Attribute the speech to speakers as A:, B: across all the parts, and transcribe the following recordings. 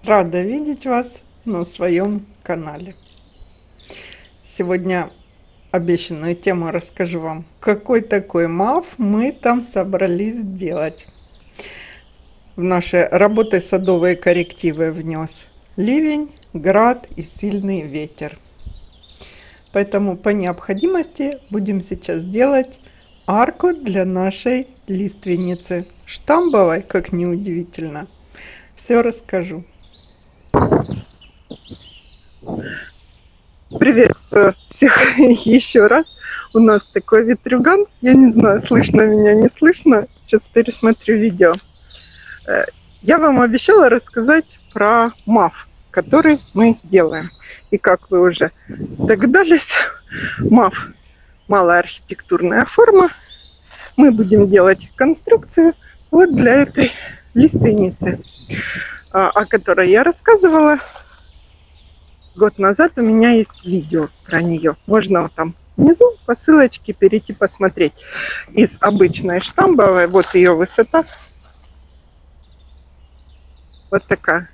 A: Рада видеть вас на своем канале. Сегодня обещанную тему расскажу вам, какой такой маф мы там собрались делать. В наши работы садовые коррективы внес ливень, град и сильный ветер. Поэтому по необходимости будем сейчас делать арку для нашей лиственницы. Штамбовой, как ни удивительно. Все расскажу.
B: Приветствую всех еще раз. У нас такой ветрюган. Я не знаю, слышно меня, не слышно. Сейчас пересмотрю видео. Я вам обещала рассказать про МАФ, который мы делаем. И как вы уже догадались, МАФ – малая архитектурная форма. Мы будем делать конструкцию вот для этой лиственницы, о которой я рассказывала. Год назад у меня есть видео про нее. Можно вот там внизу по ссылочке перейти посмотреть. Из обычной штамбовой, вот ее высота. Вот такая.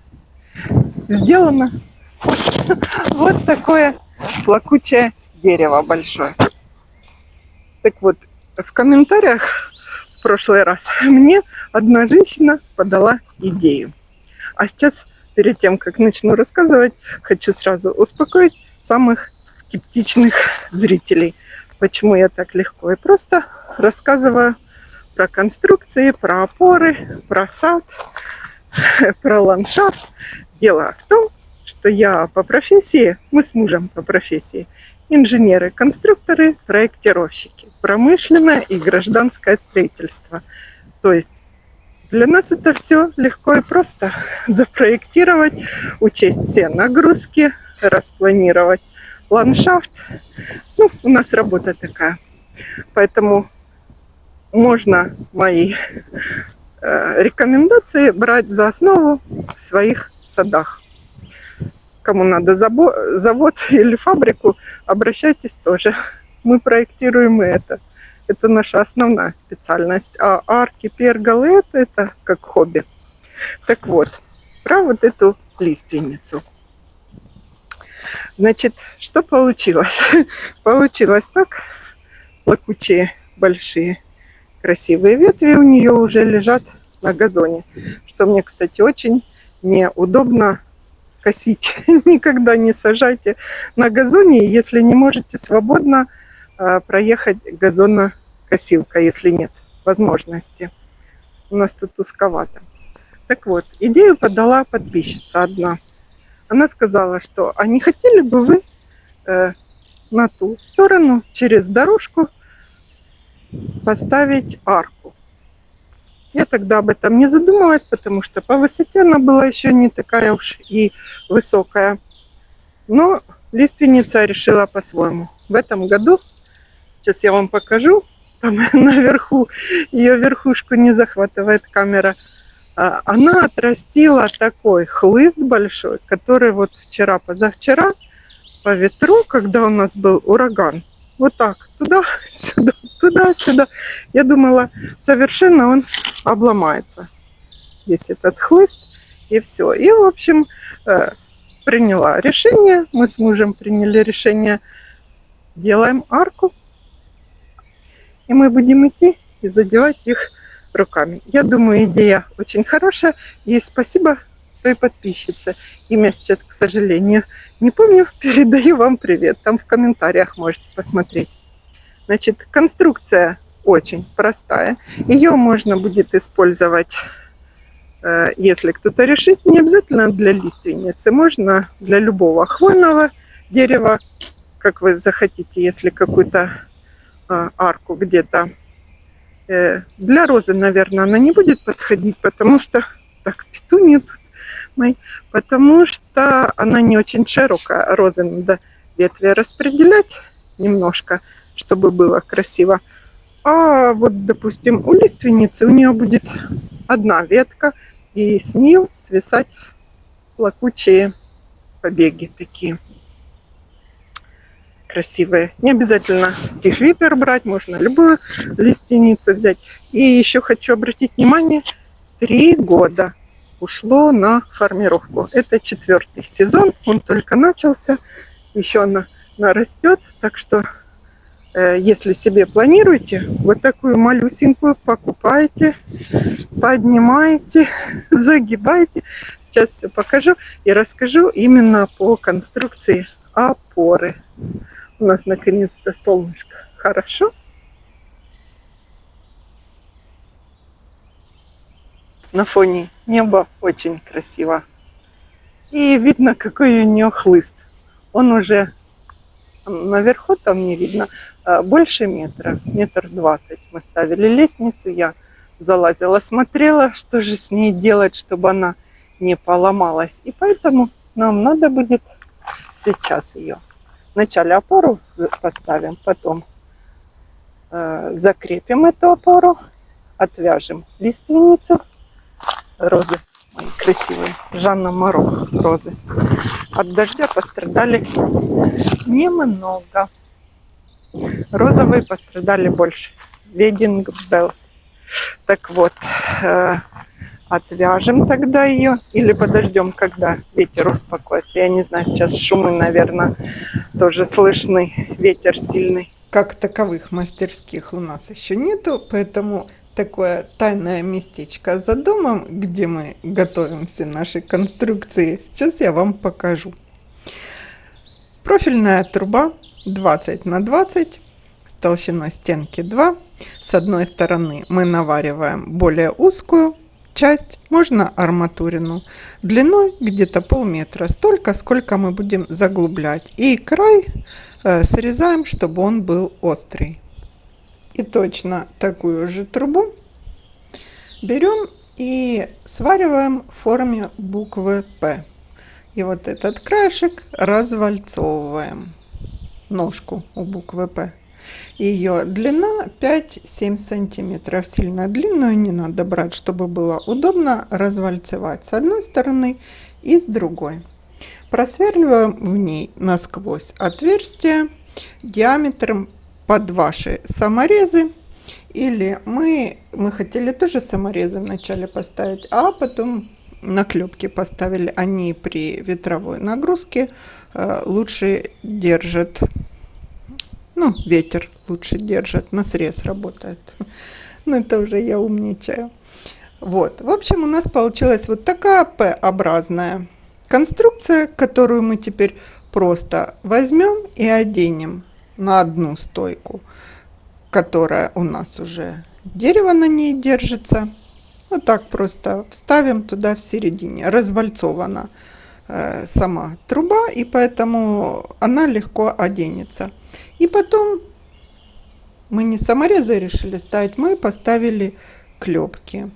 B: Сделано вот такое плакучее дерево большое. Так вот, в комментариях в прошлый раз мне одна женщина подала идею. А сейчас, перед тем, как начну рассказывать, хочу сразу успокоить самых скептичных зрителей. Почему я так легко и просто рассказываю про конструкции, про опоры, про сад, про ландшафт. Дело в том, что я по профессии, мы с мужем по профессии, инженеры, конструкторы, проектировщики, промышленное и гражданское строительство. То есть для нас это все легко и просто. Запроектировать, учесть все нагрузки, распланировать ландшафт. Ну, у нас работа такая. Поэтому можно мои рекомендации брать за основу в своих садах. Кому надо завод или фабрику, обращайтесь тоже. Мы проектируем и это. Это наша основная специальность. А арки, перголы – это как хобби. Так вот, про вот эту лиственницу. Значит, что получилось? Получилось так. Плакучие, большие, красивые ветви у нее уже лежат на газоне. Что мне, кстати, очень неудобно косить. Никогда не сажайте на газоне, если не можете свободно проехать газонокосилка, если нет возможности. У нас тут узковато. Так вот, идею подала подписчица одна. Она сказала, что а не хотели бы вы на ту сторону через дорожку поставить арку? Я тогда об этом не задумалась, потому что по высоте она была еще не такая уж и высокая. Но лиственница решила по-своему. В этом году, сейчас я вам покажу, там наверху, ее верхушку не захватывает камера, она отрастила такой хлыст большой, который вот вчера-позавчера по ветру, когда у нас был ураган, вот так, туда-сюда, туда-сюда. Я думала, совершенно он обломается, весь этот хлыст, и все. И, в общем, приняла решение, мы с мужем приняли решение, делаем арку, и мы будем идти и задевать их руками. Я думаю, идея очень хорошая, и спасибо той подписчице. Имя сейчас, к сожалению, не помню, передаю вам привет, там в комментариях можете посмотреть. Значит, конструкция очень простая, ее можно будет использовать, если кто-то решит, не обязательно для лиственницы, можно для любого хвойного дерева, как вы захотите, если какую-то арку где-то. Для розы, наверное, она не будет подходить, потому что... Так, петуния тут мои. Потому что она не очень широкая. Розы надо ветви распределять немножко, чтобы было красиво. А вот, допустим, у лиственницы у нее будет одна ветка, и с нее свисать плакучие побеги такие красивые. Не обязательно стихвипер брать, можно любую лиственницу взять. И еще хочу обратить внимание, 3 года. ушло на формировку. Это 4-й сезон, он только начался, еще она нарастет, так что если себе планируете, вот такую малюсенькую покупаете, поднимаете, загибаете. Сейчас все покажу и расскажу именно по конструкции опоры. У нас наконец-то солнышко. Хорошо. На фоне неба очень красиво. И видно, какой у нее хлыст. Он уже наверху, там не видно, больше метра, 1,20 м. Мы ставили лестницу, я залазила, смотрела, что же с ней делать, чтобы она не поломалась. И поэтому нам надо будет сейчас ее. Вначале опору поставим, потом закрепим эту опору, отвяжем лиственницу. Розы мои красивые, Жанна Моро розы. От дождя пострадали немного. Розовые пострадали больше. Wedding Bells. Так вот, отвяжем тогда ее или подождем, когда ветер успокоится. Я не знаю, сейчас шумы, наверное, тоже слышны. Ветер сильный.
A: Как таковых мастерских у нас еще нету, поэтому такое тайное местечко за домом, где мы готовим все наши конструкции, сейчас я вам покажу. Профильная труба 20 на 20 с толщиной стенки 2. С одной стороны мы навариваем более узкую часть, можно арматурину, длиной где-то полметра, столько, сколько мы будем заглублять. И край срезаем, чтобы он был острый. И точно такую же трубу берем и свариваем в форме буквы П. И вот этот краешек развальцовываем, ножку у буквы П. Ее длина 5-7 сантиметров. Сильно длинную не надо брать, чтобы было удобно развальцевать с одной стороны и с другой. Просверливаем в ней насквозь отверстие диаметром под ваши саморезы. Или мы хотели тоже саморезы вначале поставить, а потом наклепки поставили. Они при ветровой нагрузке лучше держат, ну, ветер лучше держит, на срез работает. Ну, это уже я умничаю. Вот, в общем, у нас получилась вот такая П-образная конструкция, которую мы теперь просто возьмем и оденем на одну стойку, которая у нас уже дерево на ней держится. Вот так просто вставим туда в середине. Развальцована сама труба, и поэтому она легко оденется. И потом мы не саморезы решили ставить, мы поставили клепки.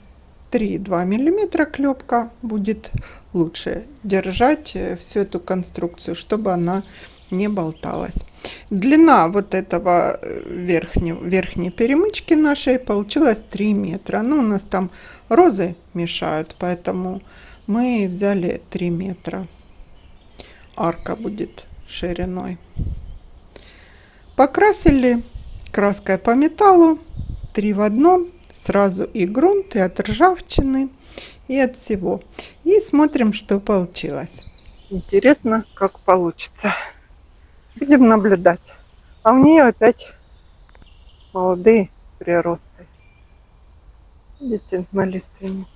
A: 3,2 миллиметра клепка будет лучше держать всю эту конструкцию, чтобы она не болталась. Длина вот этого верхней перемычки нашей получилась 3 метра. Ну, у нас там розы мешают, поэтому мы взяли 3 метра. Арка будет шириной. Покрасили краской по металлу 3 в 1. Сразу и грунт, и от ржавчины, и от всего. И смотрим, что получилось.
B: Интересно, как получится. Будем наблюдать. А у нее опять молодые приросты. Видите, на лиственнице.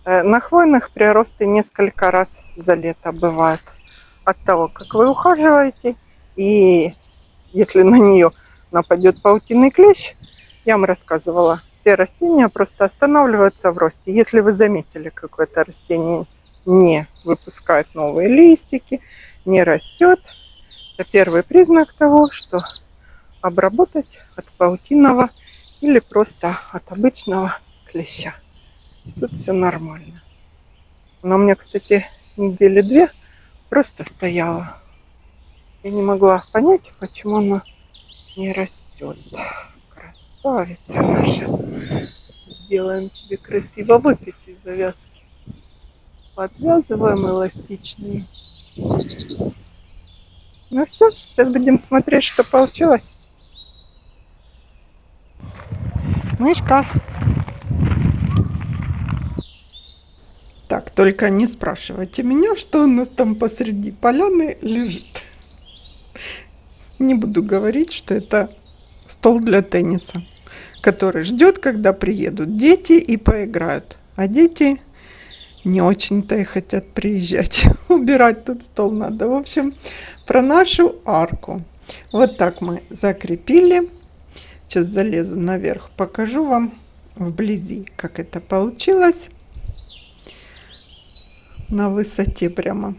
B: На хвойных приросты несколько раз за лето бывают. От того, как вы ухаживаете, и если на нее нападет паутинный клещ, я вам рассказывала, все растения просто останавливаются в росте. Если вы заметили, какое-то растение не выпускает новые листики, не растет, это первый признак того, что обработать от паутинного или просто от обычного клеща. Тут все нормально. Она у меня, кстати, недели 2 просто стояла. Я не могла понять, почему она не растет. Красавица наша. Сделаем тебе красиво вот эти завязки. Подвязываем эластичные. Ну все, сейчас будем смотреть, что получилось. Мышка.
A: Так, только не спрашивайте меня, что у нас там посреди поляны лежит. Не буду говорить, что это стол для тенниса, который ждет, когда приедут дети и поиграют. А дети не очень-то и хотят приезжать. Убирать тут стол надо. В общем, про нашу арку. Вот так мы закрепили. Сейчас залезу наверх, покажу вам вблизи, как это получилось. На высоте прямо.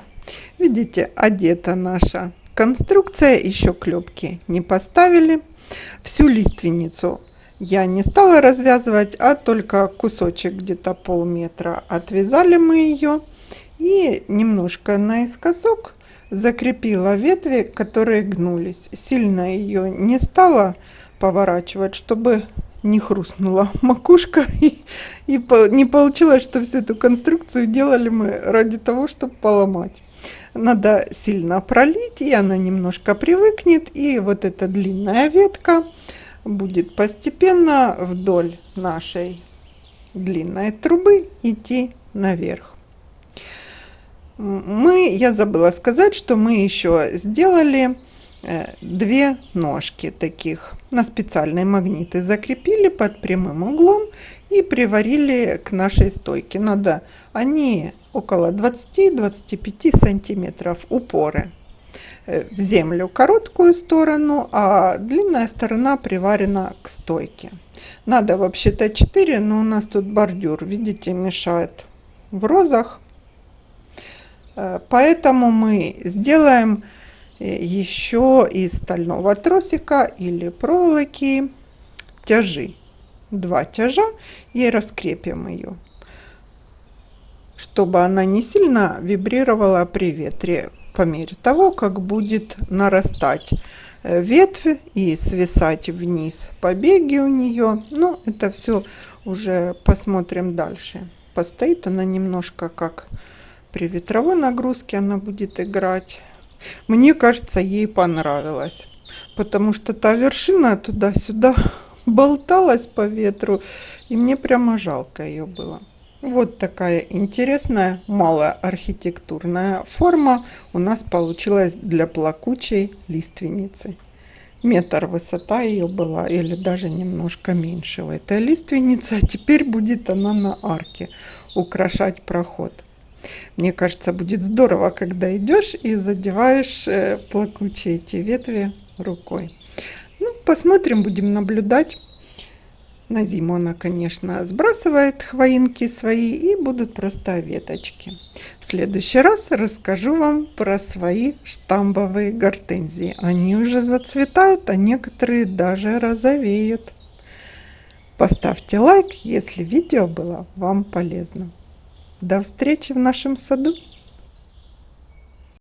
A: Видите, одета наша конструкция, еще клепки не поставили. Всю лиственницу я не стала развязывать, а только кусочек где-то полметра. Отвязали мы ее и немножко наискосок закрепила ветви, которые гнулись. Сильно ее не стала поворачивать, чтобы не хрустнула макушка и не получилось, что всю эту конструкцию делали мы ради того, чтобы поломать. Надо сильно пролить, и она немножко привыкнет, и вот эта длинная ветка будет постепенно вдоль нашей длинной трубы идти наверх. Я забыла сказать, что мы еще сделали две ножки таких на специальные магниты, закрепили под прямым углом и приварили к нашей стойке. Они около 20-25 сантиметров упоры в землю короткую сторону, а длинная сторона приварена к стойке. Надо вообще-то 4, но у нас тут бордюр, видите, мешает в розах. Поэтому мы сделаем еще из стального тросика или проволоки тяжи. 2 тяжа и раскрепим ее, чтобы она не сильно вибрировала при ветре по мере того, как будет нарастать ветвь и свисать вниз побеги у нее. Ну, это все уже посмотрим дальше. Постоит она немножко, как при ветровой нагрузке она будет играть. Мне кажется, ей понравилось, потому что та вершина туда-сюда болталась по ветру, и мне прямо жалко ее было. Вот такая интересная, малая архитектурная форма у нас получилась для плакучей лиственницы. Метр высота ее была, или даже немножко меньше у этой лиственницы, а теперь будет она на арке украшать проход. Мне кажется, будет здорово, когда идешь и задеваешь плакучие эти ветви рукой. Ну, посмотрим, будем наблюдать. На зиму она, конечно, сбрасывает хвоинки свои, и будут просто веточки. В следующий раз расскажу вам про свои штамбовые гортензии. Они уже зацветают, а некоторые даже розовеют. Поставьте лайк, если видео было вам полезно. До встречи в нашем саду!